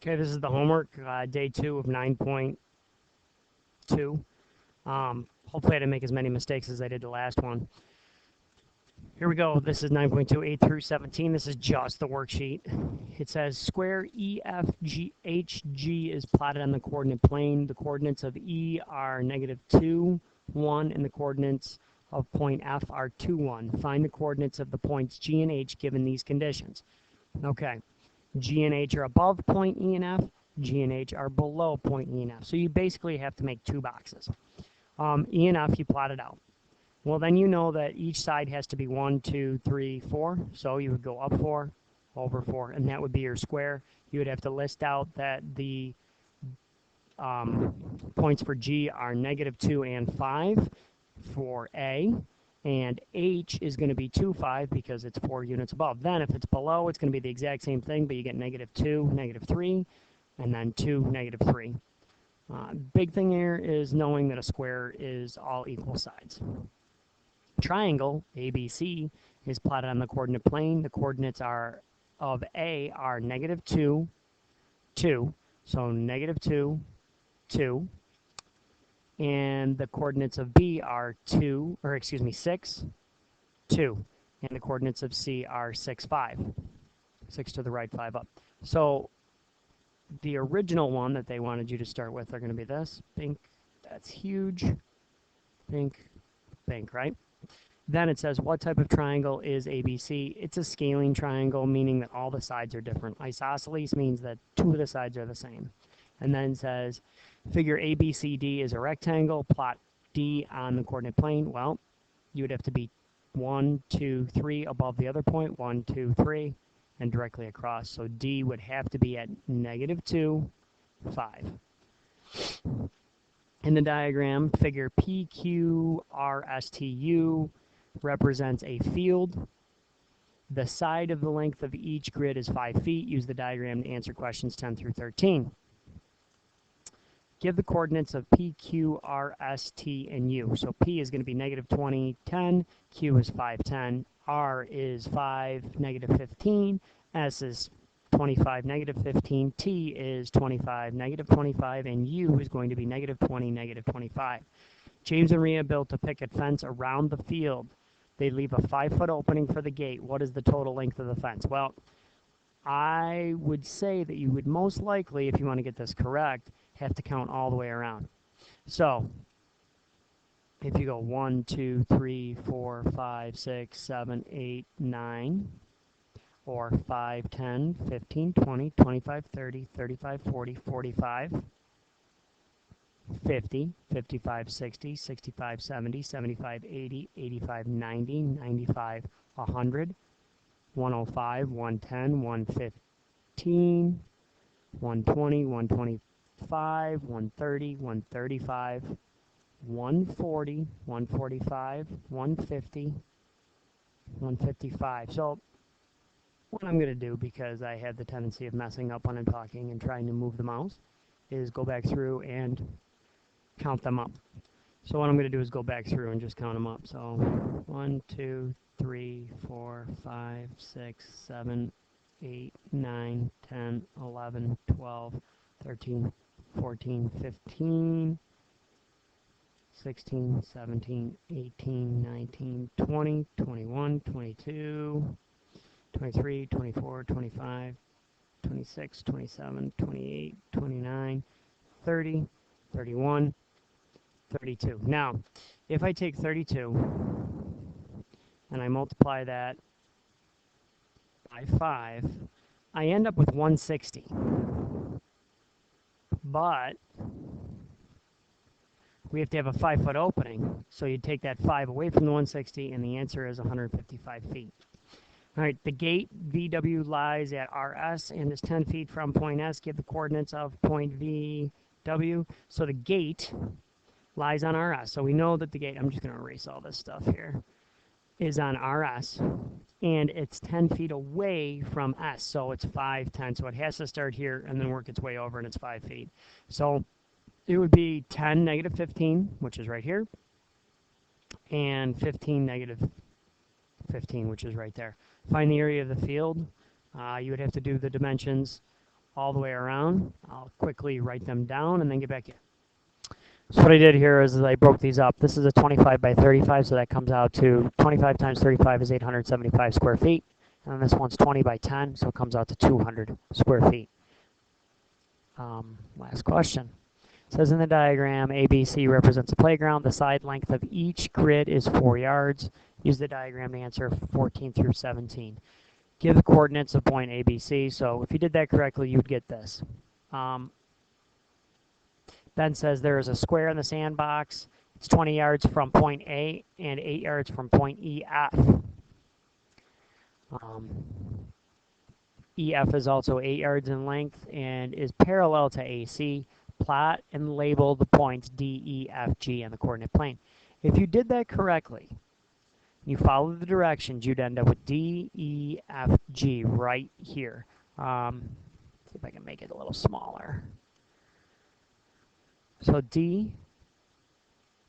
Okay, this is the homework, day 2 of 9.2. Hopefully I didn't make as many mistakes as I did the last one. Here we go. This is 9.2, 8 through 17. This is just the worksheet. It says square EFGHG is plotted on the coordinate plane. The coordinates of E are -2, 1, and the coordinates of point F are 2, 1. Find the coordinates of the points G and H given these conditions. Okay. G and H are above point E and F. G and H are below point E and F. So you basically have to make two boxes. E and F, you plot it out. Well, then you know that each side has to be 1, 2, 3, 4. So you would go up 4, over 4, and that would be your square. You would have to list out that the points for G are -2 and 5 for A. And H is going to be 2, 5 because it's 4 units above. Then if it's below, it's going to be the exact same thing, but you get -2, -3, and then 2, -3. Big thing here is knowing that a square is all equal sides. Triangle, ABC, is plotted on the coordinate plane. The coordinates of A are -2, 2. So -2, 2. And the coordinates of B are 6, 2. And the coordinates of C are 6, 5. 6 to the right, 5 up. So the original one that they wanted you to start with are going to be this. Pink, that's huge. Pink, pink, right? Then it says, what type of triangle is ABC? It's a scaling triangle, meaning that all the sides are different. Isosceles means that 2 of the sides are the same. And then it says, figure ABCD is a rectangle. Plot D on the coordinate plane. Well, you would have to be 1, 2, 3 above the other point. 1, 2, 3, and directly across. So D would have to be at -2, 5. In the diagram, figure PQRSTU represents a field. The side of the length of each grid is 5 feet. Use the diagram to answer questions 10 through 13. Give the coordinates of P, Q, R, S, T, and U. So P is going to be -20, 10. Q is 5, 10. R is 5, -15. S is 25, -15. T is 25, -25. And U is going to be -20, -25. James and Rhea built a picket fence around the field. They leave a 5-foot opening for the gate. What is the total length of the fence? Well, I would say that you would most likely, if you want to get this correct, have to count all the way around. So if you go 1, 2, 3, 4, 5, 6, 7, 8, 9, or 5, 10, 15, 20, 25, 30, 35, 40, 45, 50, 55, 60, 65, 70, 75, 80, 85, 90, 95, 100, 105, 110, 115, 120, 125, 130, 135, 140, 145, 150, 155. So what I'm going to do, because I had the tendency of messing up when I'm talking and trying to move the mouse, is go back through and count them up. So what I'm going to do is go back through and just count them up. So 1, 2, 3, 4, 5, 6, 7, 8, 9, 10, 11, 12, 13, 14, 15, 16, 17, 18, 19, 20, 21, 22, 23, 24, 25, 26, 27, 28, 29, 30, 31, 32. Now, if I take 32 and I multiply that by 5, I end up with 160. But we have to have a 5-foot opening. So you take that 5 away from the 160, and the answer is 155 feet. All right, the gate VW lies at RS and is 10 feet from point S. Give the coordinates of point VW. So the gate lies on RS. So we know that the gate, I'm just going to erase all this stuff here, is on RS. And it's 10 feet away from S. So it's 5, 10. So it has to start here and then work its way over, and it's 5 feet. So it would be 10, -15, which is right here, and 15, -15, which is right there. Find the area of the field. You would have to do the dimensions all the way around. I'll quickly write them down and then get back in. So what I did here is I broke these up. This is a 25 by 35, so that comes out to 25 times 35 is 875 square feet. And then this one's 20 by 10, so it comes out to 200 square feet. Last question. It says in the diagram, ABC represents a playground. The side length of each grid is 4 yards. Use the diagram to answer 14 through 17. Give the coordinates of point ABC. So if you did that correctly, you would get this. Ben says there is a square in the sandbox. It's 20 yards from point A and 8 yards from point EF. EF is also 8 yards in length and is parallel to AC. Plot and label the points D, E, F, G on the coordinate plane. If you did that correctly, you follow the directions, you'd end up with D, E, F, G right here. See if I can make it a little smaller. So D,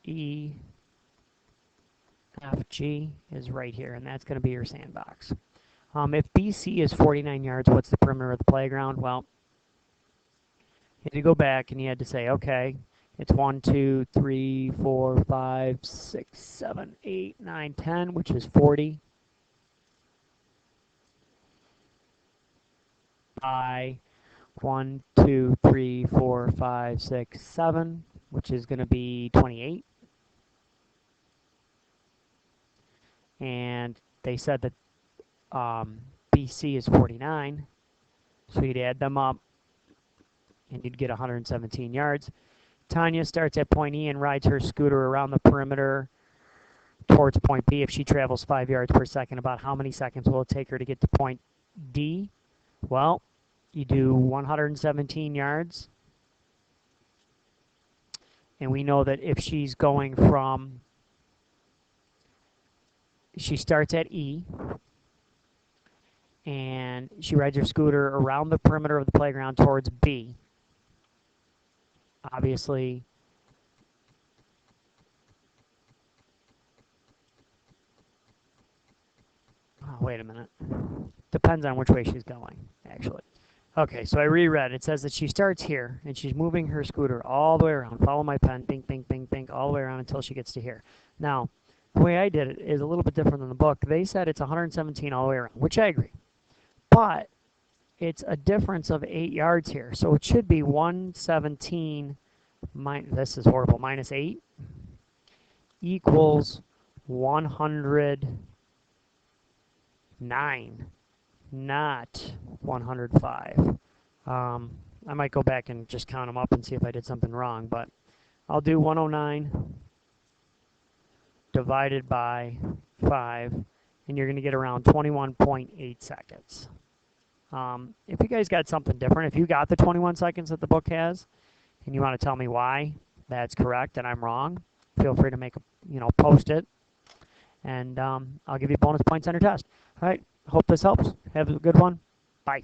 E, F, G is right here, and that's going to be your sandbox. If BC is 49 yards, what's the perimeter of the playground? Well, you had to go back and you had to say, okay, it's 1, 2, 3, 4, 5, 6, 7, 8, 9, 10, which is 40. By 1, 2, 3, 4, 5, 6, 7, which is going to be 28. And they said that BC is 49, so you'd add them up and you'd get 117 yards. Tanya starts at point E and rides her scooter around the perimeter towards point B. If she travels 5 yards per second, about how many seconds will it take her to get to point D? Well, you do 117 yards. And we know that if she's going from, she starts at E, and she rides her scooter around the perimeter of the playground towards B. Obviously, oh, wait a minute. Depends on which way she's going, actually. Okay, so I reread. It says that she starts here, and she's moving her scooter all the way around. Follow my pen, bink, bink, bink, bink, all the way around until she gets to here. Now, the way I did it is a little bit different than the book. They said it's 117 all the way around, which I agree. But it's a difference of 8 yards here. So it should be 117 minus, this is horrible, minus 8 equals 109, not 105. I might go back and just count them up and see if I did something wrong, but I'll do 109 divided by 5, and you're going to get around 21.8 seconds. If you guys got something different, if you got the 21 seconds that the book has, and you want to tell me why that's correct and I'm wrong, feel free to make a, post it, and I'll give you bonus points on your test. All right, hope this helps. Have a good one. Bye.